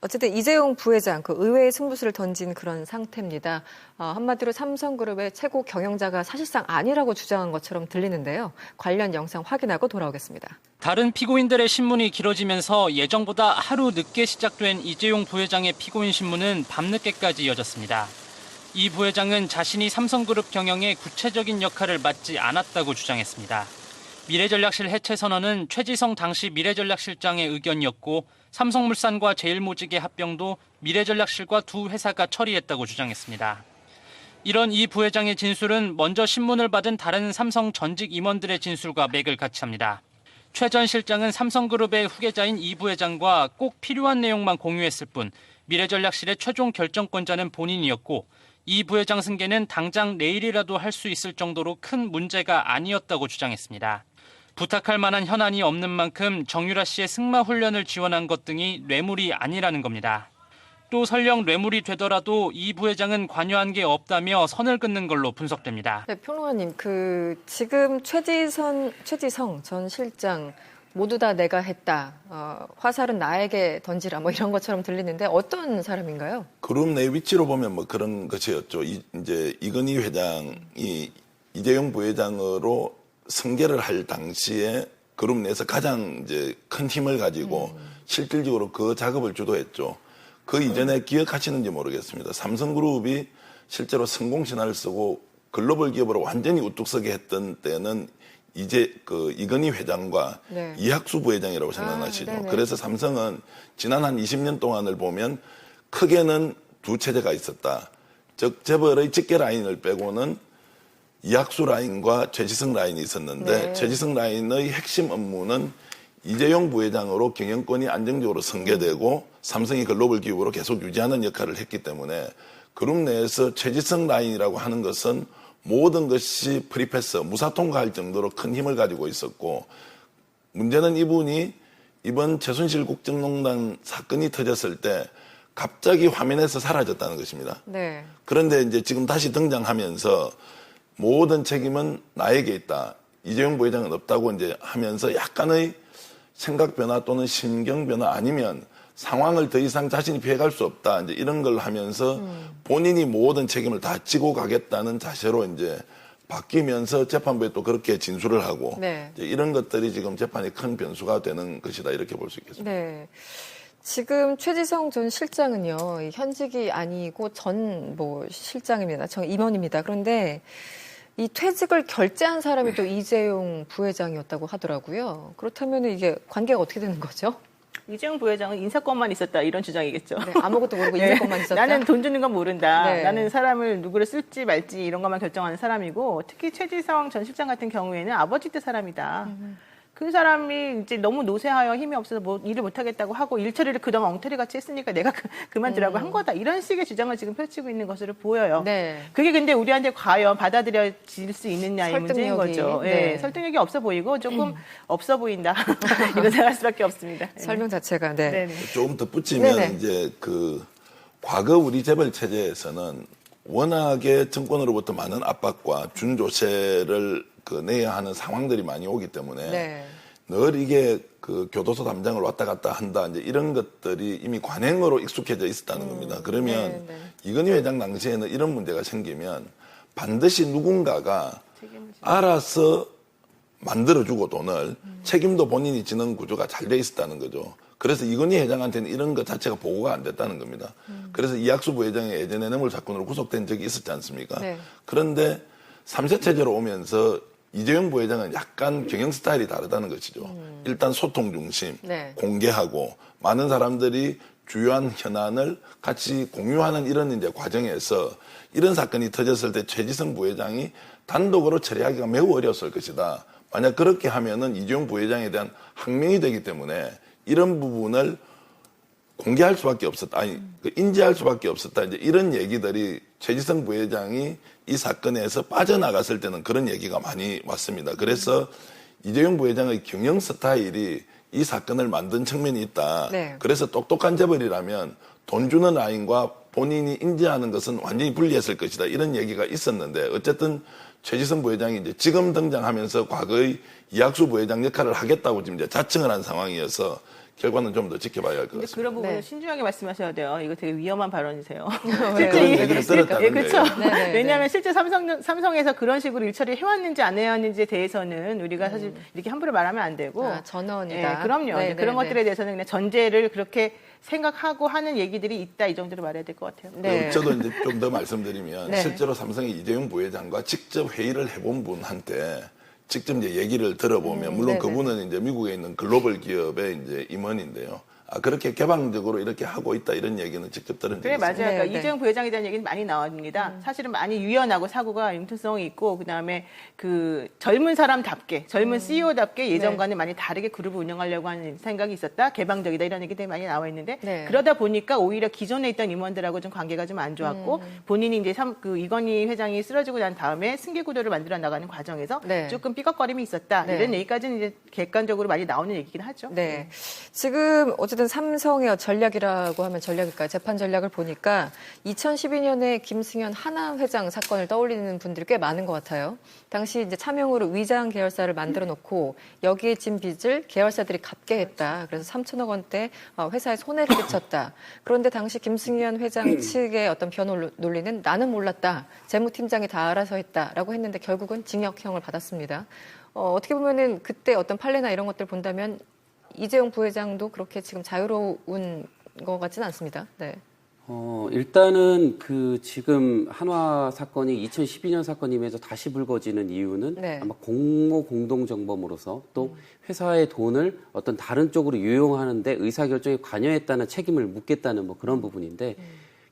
어쨌든 이재용 부회장 그 의외의 승부수를 던진 그런 상태입니다. 한마디로 삼성그룹의 최고 경영자가 사실상 아니라고 주장한 것처럼 들리는데요. 관련 영상 확인하고 돌아오겠습니다. 다른 피고인들의 신문이 길어지면서 예정보다 하루 늦게 시작된 이재용 부회장의 피고인 신문은 밤늦게까지 이어졌습니다. 이 부회장은 자신이 삼성그룹 경영에 구체적인 역할을 맡지 않았다고 주장했습니다. 미래전략실 해체 선언은 최지성 당시 미래전략실장의 의견이었고 삼성물산과 제일모직의 합병도 미래전략실과 두 회사가 처리했다고 주장했습니다. 이런 이 부회장의 진술은 먼저 신문을 받은 다른 삼성 전직 임원들의 진술과 맥을 같이 합니다. 최 전 실장은 삼성그룹의 후계자인 이 부회장과 꼭 필요한 내용만 공유했을 뿐 미래전략실의 최종 결정권자는 본인이었고 이 부회장 승계는 당장 내일이라도 할 수 있을 정도로 큰 문제가 아니었다고 주장했습니다. 부탁할 만한 현안이 없는 만큼 정유라 씨의 승마 훈련을 지원한 것 등이 뇌물이 아니라는 겁니다. 또 설령 뇌물이 되더라도 이 부회장은 관여한 게 없다며 선을 긋는 걸로 분석됩니다. 네, 평론가님, 지금 최지성 전 실장 모두 다 내가 했다. 화살은 나에게 던지라 뭐 이런 것처럼 들리는데 어떤 사람인가요? 그룹 내 위치로 보면 뭐 그런 것이었죠. 이제 이건희 회장이 이재용 부회장으로 승계를 할 당시에 그룹 내에서 가장 이제 큰 힘을 가지고 실질적으로 그 작업을 주도했죠. 그 이전에 기억하시는지 모르겠습니다. 삼성그룹이 실제로 성공신화를 쓰고 글로벌 기업으로 완전히 우뚝 서게 했던 때는 이제 이건희 회장과 네. 이학수 부회장이라고 생각나시죠. 네네. 그래서 삼성은 지난 한 20년 동안을 보면 크게는 두 체제가 있었다. 즉 재벌의 직계 라인을 빼고는 이학수 라인과 최지성 라인이 있었는데 네. 최지성 라인의 핵심 업무는 이재용 부회장으로 경영권이 안정적으로 승계되고 삼성이 글로벌 기업으로 계속 유지하는 역할을 했기 때문에 그룹 내에서 최지성 라인이라고 하는 것은 모든 것이 프리패스, 무사통과할 정도로 큰 힘을 가지고 있었고 문제는 이분이 이번 최순실 국정농단 사건이 터졌을 때 갑자기 화면에서 사라졌다는 것입니다. 네. 그런데 이제 지금 다시 등장하면서 모든 책임은 나에게 있다. 이재용 부회장은 없다고 이제 하면서 약간의 생각 변화 또는 심경 변화 아니면 상황을 더 이상 자신이 피해갈 수 없다. 이제 이런 걸 하면서 본인이 모든 책임을 다 지고 가겠다는 자세로 이제 바뀌면서 재판부에 또 그렇게 진술을 하고 네. 이제 이런 것들이 지금 재판에 큰 변수가 되는 것이다. 이렇게 볼 수 있겠습니다. 네. 지금 최지성 전 실장은요, 현직이 아니고 전 실장입니다. 전 임원입니다. 그런데 이 퇴직을 결재한 사람이 또 이재용 부회장이었다고 하더라고요. 그렇다면 이게 관계가 어떻게 되는 거죠? 이재용 부회장은 인사권만 있었다 이런 주장이겠죠. 네, 아무것도 모르고 네. 인사권만 있었다. 나는 돈 주는 건 모른다. 네. 나는 사람을 누구를 쓸지 말지 이런 것만 결정하는 사람이고 특히 최지성 전 실장 같은 경우에는 아버지 때 사람이다. 그 사람이 이제 너무 노쇠하여 힘이 없어서 일을 못하겠다고 하고 일 처리를 그동안 엉터리 같이 했으니까 내가 그만두라고 한 거다. 이런 식의 주장을 지금 펼치고 있는 것으로 보여요. 네. 그게 근데 우리한테 과연 받아들여질 수 있느냐의 문제인 거죠. 네. 네. 설득력이 없어 보이고 조금 없어 보인다. 이런 생각할 수밖에 없습니다. 설명 자체가, 네. 네네. 조금 덧붙이면 네네. 이제 과거 우리 재벌 체제에서는 워낙에 정권으로부터 많은 압박과 준조세를 내야 하는 상황들이 많이 오기 때문에 네. 늘 이게 교도소 담장을 왔다 갔다 한다 이제 이런 것들이 이미 관행으로 익숙해져 있었다는 겁니다. 그러면 네. 이건희 회장 당시에는 이런 문제가 생기면 반드시 누군가가 알아서 만들어주고 돈을 책임도 본인이 지는 구조가 잘 돼 있었다는 거죠. 그래서 이건희 회장한테는 이런 것 자체가 보고가 안 됐다는 겁니다. 그래서 이학수 부회장이 예전에 뇌물 사건으로 구속된 적이 있었지 않습니까? 네. 그런데 3세 체제로 오면서 이재용 부회장은 약간 경영 스타일이 다르다는 것이죠. 일단 소통 중심, 네. 공개하고 많은 사람들이 주요한 현안을 같이 공유하는 이런 이제 과정에서 이런 사건이 터졌을 때 최지성 부회장이 단독으로 처리하기가 매우 어려웠을 것이다. 만약 그렇게 하면은 이재용 부회장에 대한 항명이 되기 때문에 이런 부분을 공개할 수밖에 없었다. 인지할 수밖에 없었다. 이제 이런 얘기들이 최지성 부회장이 이 사건에서 빠져나갔을 때는 그런 얘기가 많이 왔습니다. 그래서 이재용 부회장의 경영 스타일이 이 사건을 만든 측면이 있다. 네. 그래서 똑똑한 재벌이라면 돈 주는 라인과 본인이 인지하는 것은 완전히 분리했을 것이다. 이런 얘기가 있었는데 어쨌든 최지성 부회장이 이제 지금 등장하면서 과거의 이학수 부회장 역할을 하겠다고 지금 이제 자청을 한 상황이어서 결과는 좀 더 지켜봐야 할 것 근데 같습니다. 그런 부분은 네. 신중하게 말씀하셔야 돼요. 이거 되게 위험한 발언이세요. 그런 얘기를 들었다는 예, 그렇죠. 거예요. 네네네. 왜냐하면 실제 삼성에서 그런 식으로 일처리 해왔는지 안 해왔는지에 대해서는 우리가 사실 이렇게 함부로 말하면 안 되고. 아, 전원이다. 예, 그럼요. 네네네. 그런 것들에 대해서는 그냥 전제를 그렇게 생각하고 하는 얘기들이 있다, 이 정도로 말해야 될 것 같아요. 네. 저도 이제 좀 더 말씀드리면 네. 실제로 삼성의 이재용 부회장과 직접 회의를 해본 분한테 직접 이제 얘기를 들어보면 물론 네네. 그분은 이제 미국에 있는 글로벌 기업의 이제 임원인데요. 그렇게 개방적으로 이렇게 하고 있다 이런 얘기는 직접 들은 적이 그래, 있습니다. 맞아요. 그러니까 네, 네. 이재용 부회장에 대한 얘기는 많이 나옵니다. 사실은 많이 유연하고 사고가 융통성이 있고, 그 다음에 그 젊은 사람답게, 젊은 CEO답게 예전과는 많이 다르게 그룹을 운영하려고 하는 생각이 있었다. 개방적이다. 이런 얘기들이 많이 나와 있는데, 네. 그러다 보니까 오히려 기존에 있던 임원들하고 좀 관계가 좀 안 좋았고, 본인이 이제 그 이건희 회장이 쓰러지고 난 다음에 승계 구도를 만들어 나가는 과정에서 네. 조금 삐걱거림이 있었다. 네. 이런 얘기까지는 이제 객관적으로 많이 나오는 얘기긴 하죠. 네. 지금 어쨌든 삼성의 전략이라고 하면 전략일까요? 재판 전략을 보니까 2012년에 김승현 하나 회장 사건을 떠올리는 분들이 꽤 많은 것 같아요. 당시 이제 차명으로 위장 계열사를 만들어 놓고 여기에 진 빚을 계열사들이 갚게 했다. 그래서 3천억 원대 회사에 손해를 끼쳤다. 그런데 당시 김승현 회장 측의 어떤 변호 논리는 나는 몰랐다. 재무팀장이 다 알아서 했다라고 했는데 결국은 징역형을 받았습니다. 어떻게 보면은 그때 어떤 판례나 이런 것들 본다면 이재용 부회장도 그렇게 지금 자유로운 것 같지는 않습니다. 네. 일단은 그 지금 한화 사건이 2012년 사건임에도 다시 불거지는 이유는 네. 아마 공모 공동정범으로서 또 회사의 돈을 어떤 다른 쪽으로 유용하는데 의사결정에 관여했다는 책임을 묻겠다는 뭐 그런 부분인데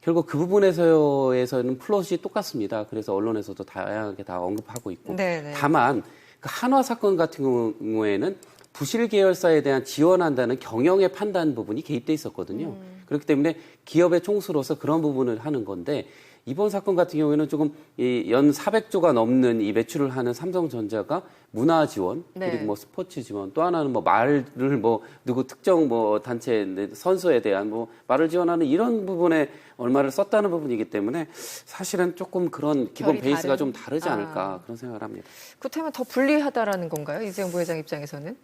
결국 그 부분에서는 플롯이 똑같습니다. 그래서 언론에서도 다양하게 다 언급하고 있고 네네. 다만 그 한화 사건 같은 경우에는 부실 계열사에 대한 지원한다는 경영의 판단 부분이 개입돼 있었거든요. 그렇기 때문에 기업의 총수로서 그런 부분을 하는 건데 이번 사건 같은 경우에는 조금 연 400조가 넘는 이 매출을 하는 삼성전자가 문화 지원 네. 그리고 뭐 스포츠 지원 또 하나는 뭐 말을 뭐 누구 특정 뭐 단체 선수에 대한 뭐 말을 지원하는 이런 부분에 얼마를 썼다는 부분이기 때문에 사실은 조금 그런 기본 결이 베이스가 다른? 좀 다르지 않을까 그런 생각을 합니다. 그렇다면 더 불리하다라는 건가요? 이재용 부회장 입장에서는?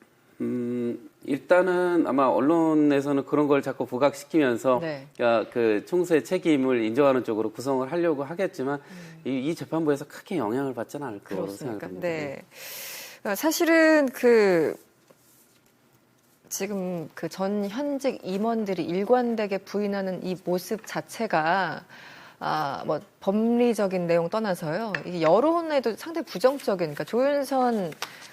일단은 아마 언론에서는 그런 걸 자꾸 부각시키면서 네. 그 총수의 책임을 인정하는 쪽으로 구성을 하려고 하겠지만 이 재판부에서 크게 영향을 받지는 않을 거라고 그렇습니까? 생각합니다. 네. 사실은 지금 그 전 현직 임원들이 일관되게 부인하는 이 모습 자체가 뭐 법리적인 내용 떠나서요. 이게 여론에도 상당히 부정적인. 그러니까 조윤선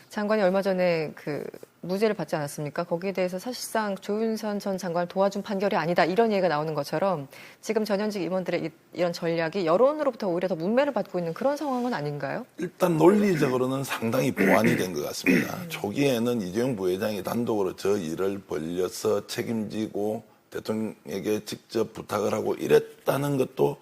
장관이 얼마 전에 그 무죄를 받지 않았습니까? 거기에 대해서 사실상 조윤선 전 장관을 도와준 판결이 아니다 이런 얘기가 나오는 것처럼 지금 전현직 임원들의 이런 전략이 여론으로부터 오히려 더 문매를 받고 있는 그런 상황은 아닌가요? 일단 논리적으로는 상당히 보완이 된 것 같습니다. 초기에는 이재용 부회장이 단독으로 저 일을 벌려서 책임지고 대통령에게 직접 부탁을 하고 이랬다는 것도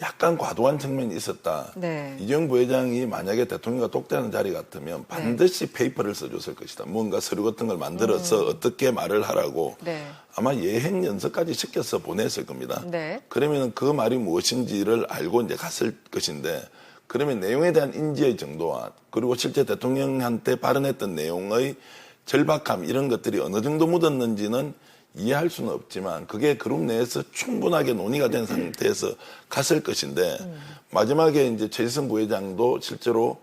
약간 과도한 측면이 있었다. 네. 이재용 부회장이 만약에 대통령과 독대하는 자리 같으면 반드시 페이퍼를 써줬을 것이다. 뭔가 서류 같은 걸 만들어서 어떻게 말을 하라고 네. 아마 예행 연설까지 시켜서 보냈을 겁니다. 네. 그러면 그 말이 무엇인지를 알고 이제 갔을 것인데 그러면 내용에 대한 인지의 정도와 그리고 실제 대통령한테 발언했던 내용의 절박함 이런 것들이 어느 정도 묻었는지는 이해할 수는 없지만 그게 그룹 내에서 충분하게 논의가 된 상태에서 갔을 것인데 마지막에 이제 최지성 부회장도 실제로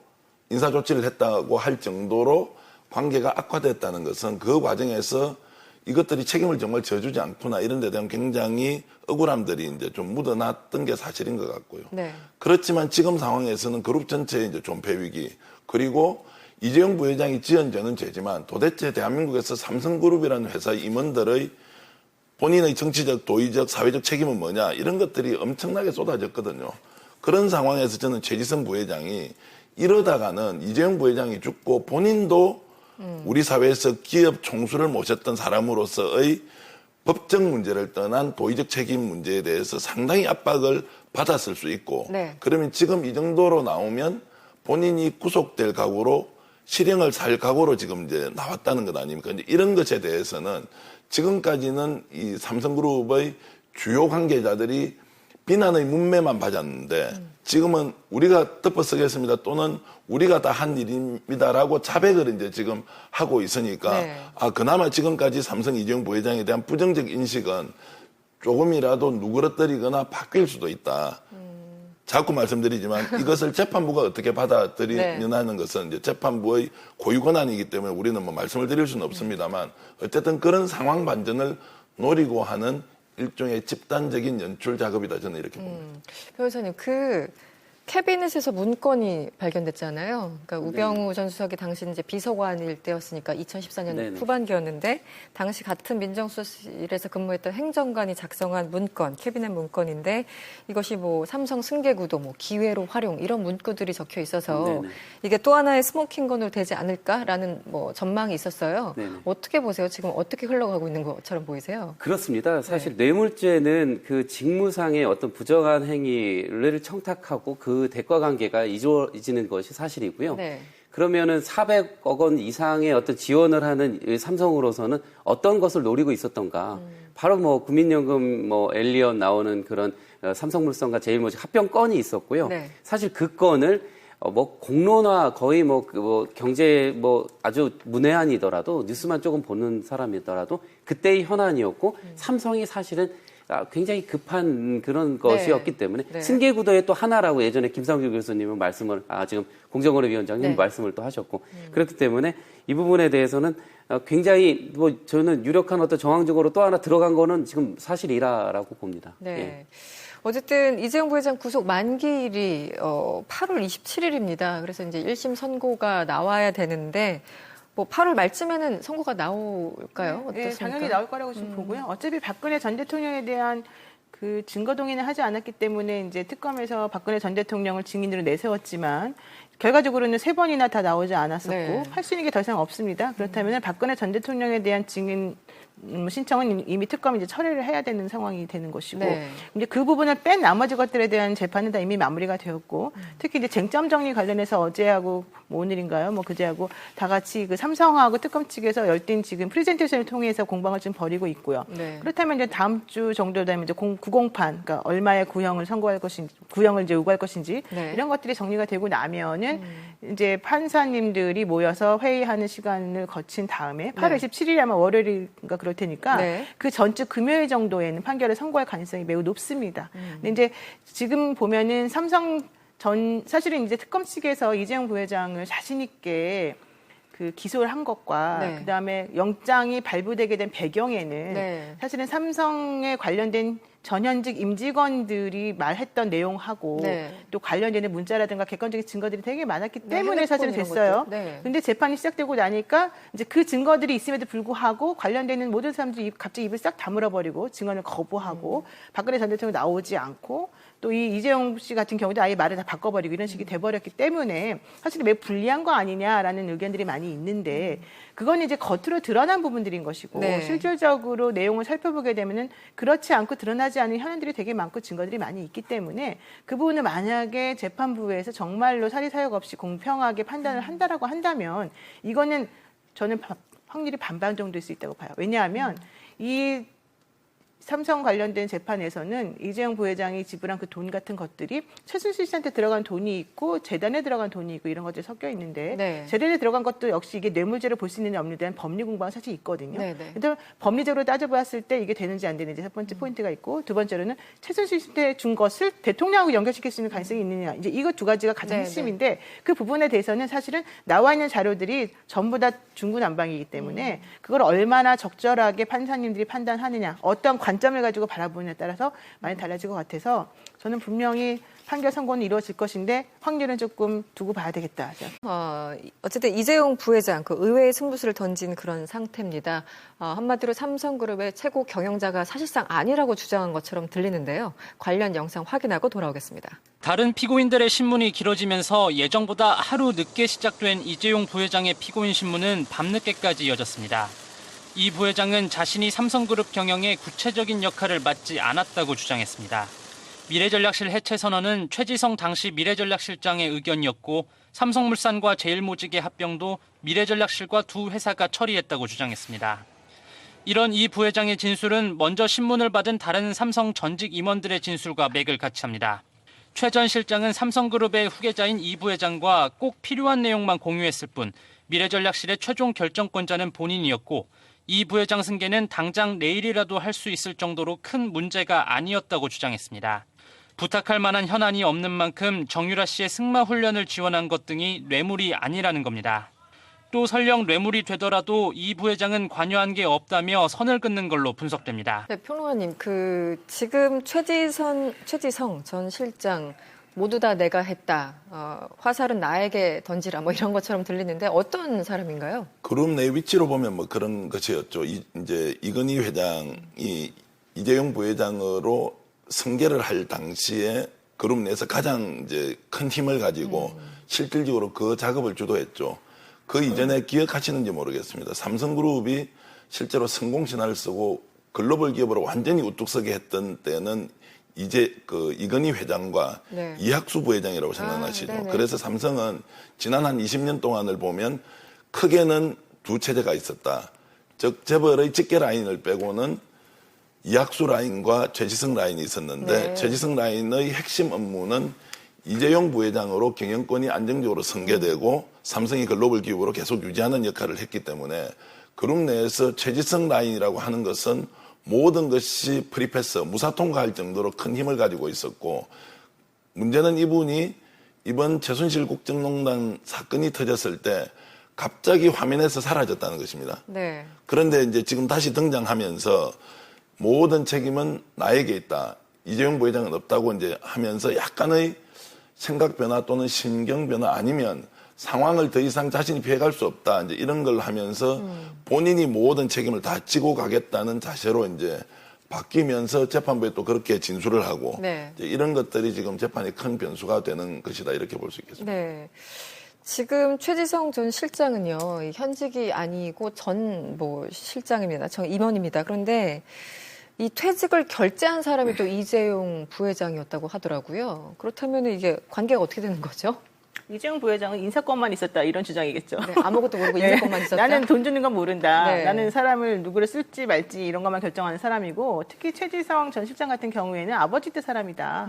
인사 조치를 했다고 할 정도로 관계가 악화됐다는 것은 그 과정에서 이것들이 책임을 정말 져주지 않구나 이런 데 대한 굉장히 억울함들이 이제 좀 묻어놨던 게 사실인 것 같고요. 네. 그렇지만 지금 상황에서는 그룹 전체의 이제 존폐 위기 그리고 이재용 부회장이 지은 죄는 죄지만 도대체 대한민국에서 삼성그룹이라는 회사 임원들의 본인의 정치적, 도의적, 사회적 책임은 뭐냐 이런 것들이 엄청나게 쏟아졌거든요. 그런 상황에서 저는 최지성 부회장이 이러다가는 이재용 부회장이 죽고 본인도 우리 사회에서 기업 총수를 모셨던 사람으로서의 법적 문제를 떠난 도의적 책임 문제에 대해서 상당히 압박을 받았을 수 있고 네. 그러면 지금 이 정도로 나오면 본인이 구속될 각오로 실형을 살 각오로 지금 이제 나왔다는 것 아닙니까? 이제 이런 것에 대해서는 지금까지는 이 삼성그룹의 주요 관계자들이 비난의 문매만 받았는데 지금은 우리가 덮어쓰겠습니다 또는 우리가 다 한 일입니다라고 자백을 이제 지금 하고 있으니까 네. 그나마 지금까지 삼성 이재용 부회장에 대한 부정적 인식은 조금이라도 누그러뜨리거나 바뀔 수도 있다. 자꾸 말씀드리지만 이것을 재판부가 어떻게 받아들이느냐 하는 것은 이제 재판부의 고유 권한이기 때문에 우리는 뭐 말씀을 드릴 수는 없습니다만 어쨌든 그런 상황 반전을 노리고 하는 일종의 집단적인 연출 작업이다 저는 이렇게 봅니다. 변호사님, 캐비넷에서 문건이 발견됐잖아요. 그러니까 우병우 전 수석이 당시 이제 비서관일 때였으니까 2014년 네네. 후반기였는데 당시 같은 민정수석실에서 근무했던 행정관이 작성한 문건, 캐비넷 문건인데 이것이 뭐 삼성 승계구도 뭐 기회로 활용 이런 문구들이 적혀 있어서 네네. 이게 또 하나의 스모킹건으로 되지 않을까라는 뭐 전망이 있었어요. 네네. 어떻게 보세요? 지금 어떻게 흘러가고 있는 것처럼 보이세요? 그렇습니다. 사실 뇌물죄는 그 직무상의 어떤 부정한 행위를 청탁하고 그 대가 관계가 이루어지는 것이 사실이고요. 네. 그러면은 400억 원 이상의 어떤 지원을 하는 이 삼성으로서는 어떤 것을 노리고 있었던가. 바로 뭐 국민연금 뭐 엘리엇 나오는 그런 삼성물산과 제일모직 합병 건이 있었고요. 네. 사실 그 건을 뭐 공론화 거의 뭐 경제 뭐 아주 문외한이더라도 뉴스만 조금 보는 사람이더라도 그때의 현안이었고 삼성이 사실은 굉장히 급한 그런 것이었기 때문에 네. 승계구도의 또 하나라고 예전에 김상규 교수님은 말씀을 지금 공정거래위원장님 네. 말씀을 또 하셨고 그렇기 때문에 이 부분에 대해서는 굉장히 뭐 저는 유력한 어떤 정황적으로 또 하나 들어간 거는 지금 사실이라고 봅니다. 네. 예. 어쨌든 이재용 부회장 구속 만기일이 8월 27일입니다. 그래서 이제 1심 선고가 나와야 되는데 뭐 8월 말쯤에는 선고가 나올까요? 어떻습니까? 네, 당연히 나올 거라고 지금 보고요. 어차피 박근혜 전 대통령에 대한 그 증거 동의는 하지 않았기 때문에 이제 특검에서 박근혜 전 대통령을 증인으로 내세웠지만 결과적으로는 3번이나 다 나오지 않았었고 네. 할 수 있는 게 더 이상 없습니다. 그렇다면 박근혜 전 대통령에 대한 증인 신청은 이미 특검이 이제 처리를 해야 되는 상황이 되는 것이고 네. 이제 그 부분을 뺀 나머지 것들에 대한 재판은 다 이미 마무리가 되었고 특히 이제 쟁점 정리 관련해서 어제하고 뭐 오늘인가요? 뭐 그제하고 다 같이 그 삼성하고 특검 측에서 열띤 지금 프레젠테이션을 통해서 공방을 좀 벌이고 있고요. 네. 그렇다면 이제 다음 주 정도 되면 이제 구공판, 그러니까 얼마의 구형을 선고할 것인지, 구형을 이제 요구할 것인지 네. 이런 것들이 정리가 되고 나면은 이제 판사님들이 모여서 회의하는 시간을 거친 다음에 8월 27일이 아마 월요일인가 그럴 테니까 네. 그 전주 금요일 정도에는 판결을 선고할 가능성이 매우 높습니다. 근데 이제 지금 보면은 사실은 이제 특검 측에서 이재용 부회장을 자신 있게 그 기소를 한 것과 네. 그다음에 영장이 발부되게 된 배경에는 네. 사실은 삼성에 관련된 전현직 임직원들이 말했던 내용하고 네. 또 관련되는 문자라든가 객관적인 증거들이 되게 많았기 네, 때문에 핸드폰 사실은 이런 됐어요. 것들. 네. 근데 재판이 시작되고 나니까 이제 그 증거들이 있음에도 불구하고 관련되는 모든 사람들이 갑자기 입을 싹 다물어 버리고 증언을 거부하고 박근혜 전 대통령이 나오지 않고 또 이 이재용 씨 같은 경우도 아예 말을 다 바꿔버리고 이런 식이 돼버렸기 때문에 사실 매우 불리한 거 아니냐라는 의견들이 많이 있는데 그건 이제 겉으로 드러난 부분들인 것이고 네. 실질적으로 내용을 살펴보게 되면은 그렇지 않고 드러나지 않은 현안들이 되게 많고 증거들이 많이 있기 때문에 그 부분을 만약에 재판부에서 정말로 사리사욕 없이 공평하게 판단을 한다라고 한다면 이거는 저는 확률이 반반 정도일 수 있다고 봐요. 왜냐하면 이 삼성 관련된 재판에서는 이재용 부회장이 지불한 그 돈 같은 것들이 최순실 씨한테 들어간 돈이 있고 재단에 들어간 돈이 있고 이런 것들이 섞여 있는데 네. 재단에 들어간 것도 역시 이게 뇌물죄로 볼 수 있느냐 없느냐에 대한 법리 공부가 사실 있거든요. 네, 네. 근데 법리적으로 따져봤을 때 이게 되는지 안 되는지 첫 번째 포인트가 있고 두 번째로는 최순실 씨한테 준 것을 대통령하고 연결시킬 수 있는 가능성이 있느냐 이제 이거 두 가지가 가장 네, 핵심인데 그 부분에 대해서는 사실은 나와 있는 자료들이 전부 다 중구난방이기 때문에 그걸 얼마나 적절하게 판사님들이 판단하느냐 어떤 관점을 가지고 바라보느냐에 따라서 많이 달라질 것 같아서 저는 분명히 판결 선고는 이루어질 것인데 확률은 조금 두고 봐야 되겠다. 어쨌든 이재용 부회장 그 의외의 승부수를 던진 그런 상태입니다. 한마디로 삼성그룹의 최고 경영자가 사실상 아니라고 주장한 것처럼 들리는데요. 관련 영상 확인하고 돌아오겠습니다. 다른 피고인들의 신문이 길어지면서 예정보다 하루 늦게 시작된 이재용 부회장의 피고인 신문은 밤늦게까지 이어졌습니다. 이 부회장은 자신이 삼성그룹 경영에 구체적인 역할을 맡지 않았다고 주장했습니다. 미래전략실 해체 선언은 최지성 당시 미래전략실장의 의견이었고 삼성물산과 제일모직의 합병도 미래전략실과 두 회사가 처리했다고 주장했습니다. 이런 이 부회장의 진술은 먼저 신문을 받은 다른 삼성 전직 임원들의 진술과 맥을 같이 합니다. 최 전 실장은 삼성그룹의 후계자인 이 부회장과 꼭 필요한 내용만 공유했을 뿐 미래전략실의 최종 결정권자는 본인이었고 이 부회장 승계는 당장 내일이라도 할 수 있을 정도로 큰 문제가 아니었다고 주장했습니다. 부탁할 만한 현안이 없는 만큼 정유라 씨의 승마 훈련을 지원한 것 등이 뇌물이 아니라는 겁니다. 또 설령 뇌물이 되더라도 이 부회장은 관여한 게 없다며 선을 긋는 걸로 분석됩니다. 네, 평론가님, 지금 최지성 전 실장 모두 다 내가 했다. 화살은 나에게 던지라. 뭐 이런 것처럼 들리는데 어떤 사람인가요? 그룹 내 위치로 보면 뭐 그런 것이었죠. 이제 이건희 회장이 이재용 부회장으로 승계를 할 당시에 그룹 내에서 가장 이제 큰 힘을 가지고 실질적으로 그 작업을 주도했죠. 그 이전에 기억하시는지 모르겠습니다. 삼성그룹이 실제로 성공신화를 쓰고 글로벌 기업으로 완전히 우뚝 서게 했던 때는 이제 이건희 회장과 네. 이학수 부회장이라고 생각나시죠. 네네. 그래서 삼성은 지난 한 20년 동안을 보면 크게는 두 체제가 있었다. 즉 재벌의 직계 라인을 빼고는 이학수 라인과 최지성 라인이 있었는데 네. 최지성 라인의 핵심 업무는 이재용 부회장으로 경영권이 안정적으로 승계되고 삼성이 글로벌 기업으로 계속 유지하는 역할을 했기 때문에 그룹 내에서 최지성 라인이라고 하는 것은 모든 것이 프리패스, 무사통과할 정도로 큰 힘을 가지고 있었고 문제는 이분이 이번 최순실 국정농단 사건이 터졌을 때 갑자기 화면에서 사라졌다는 것입니다. 네. 그런데 이제 지금 다시 등장하면서 모든 책임은 나에게 있다. 이재용 부회장은 없다고 이제 하면서 약간의 생각 변화 또는 심경 변화 아니면 상황을 더 이상 자신이 피해갈 수 없다. 이제 이런 걸 하면서 본인이 모든 책임을 다 지고 가겠다는 자세로 이제 바뀌면서 재판부에 또 그렇게 진술을 하고 네. 이제 이런 것들이 지금 재판에 큰 변수가 되는 것이다. 이렇게 볼 수 있겠습니다. 네. 지금 최지성 전 실장은요, 현직이 아니고 전 실장입니다. 전 임원입니다. 그런데 이 퇴직을 결재한 사람이 또 이재용 부회장이었다고 하더라고요. 그렇다면 이게 관계가 어떻게 되는 거죠? 이재용 부회장은 인사권만 있었다 이런 주장이겠죠. 네, 아무것도 모르고 네. 인사권만 있었다. 나는 돈 주는 건 모른다. 네. 나는 사람을 누구를 쓸지 말지 이런 것만 결정하는 사람이고 특히 최지성 전 실장 같은 경우에는 아버지 때 사람이다.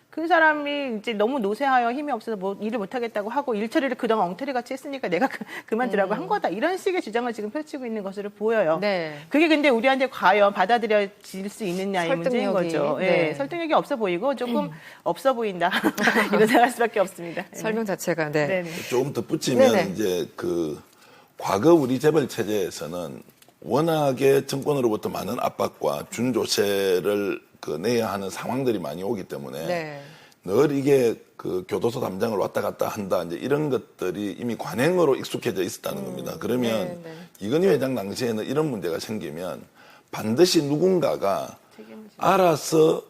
그 사람이 이제 너무 노쇠하여 힘이 없어서 뭐 일을 못하겠다고 하고 일 처리를 그동안 엉터리 같이 했으니까 내가 그만두라고 한 거다. 이런 식의 주장을 지금 펼치고 있는 것으로 보여요. 네. 그게 근데 우리한테 과연 받아들여질 수 있느냐의 문제인 설득력이, 거죠. 네. 네. 설득력이 없어 보이고 조금 없어 보인다. 이런 생각할 수밖에 없습니다. 네. 설명 자체가, 네. 네네. 조금 덧붙이면 네네. 이제 과거 우리 재벌 체제에서는 워낙에 정권으로부터 많은 압박과 준조세를 내야 하는 상황들이 많이 오기 때문에 네. 늘 이게 교도소 담장을 왔다 갔다 한다 이제 이런 것들이 이미 관행으로 익숙해져 있었다는 겁니다. 그러면 네, 네. 이건희 회장 당시에는 이런 문제가 생기면 반드시 누군가가 알아서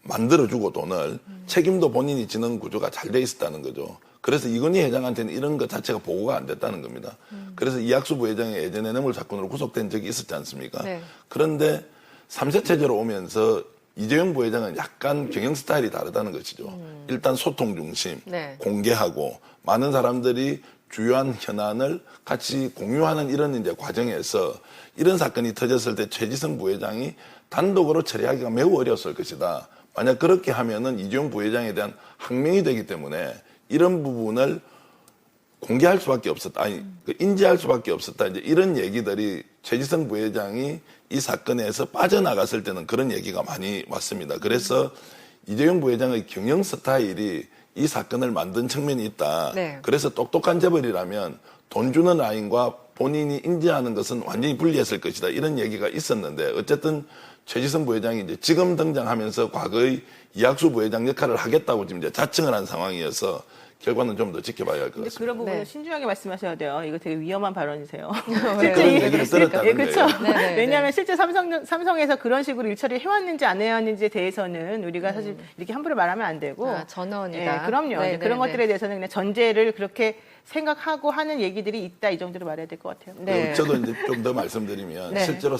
만들어주고 돈을 책임도 본인이 지는 구조가 잘 돼 있었다는 거죠. 그래서 이건희 회장한테는 이런 것 자체가 보고가 안 됐다는 겁니다. 그래서 이학수 부회장이 예전에 뇌물 사건으로 구속된 적이 있었지 않습니까? 네. 그런데 3세 체제로 오면서 이재용 부회장은 약간 경영 스타일이 다르다는 것이죠. 일단 소통 중심, 네. 공개하고 많은 사람들이 주요한 현안을 같이 공유하는 이런 이제 과정에서 이런 사건이 터졌을 때 최지성 부회장이 단독으로 처리하기가 매우 어려웠을 것이다. 만약 그렇게 하면은 이재용 부회장에 대한 항명이 되기 때문에 이런 부분을 공개할 수밖에 없었다. 인지할 수밖에 없었다. 이제 이런 얘기들이 최지성 부회장이 이 사건에서 빠져나갔을 때는 그런 얘기가 많이 왔습니다. 그래서 이재용 부회장의 경영 스타일이 이 사건을 만든 측면이 있다. 네. 그래서 똑똑한 재벌이라면 돈 주는 라인과 본인이 인지하는 것은 완전히 분리했을 것이다. 이런 얘기가 있었는데 어쨌든 최지성 부회장이 이제 지금 등장하면서 과거의 이학수 부회장 역할을 하겠다고 지금 이제 자청을 한 상황이어서 결과는 좀 더 지켜봐야 할 것 근데 같습니다. 그런 부분은 네. 신중하게 말씀하셔야 돼요. 이거 되게 위험한 발언이세요. 그런 얘기를 들었다는 그렇죠. 거예요. 네네. 왜냐하면 실제 삼성에서 그런 식으로 일처리 해왔는지 안 해왔는지에 대해서는 우리가 사실 이렇게 함부로 말하면 안 되고. 전원이다. 예, 그럼요. 네, 이제 그런 네, 것들에 대해서는 그냥 전제를 그렇게 생각하고 하는 얘기들이 있다 이 정도로 말해야 될 것 같아요. 네. 저도 이제 좀 더 말씀드리면 네. 실제로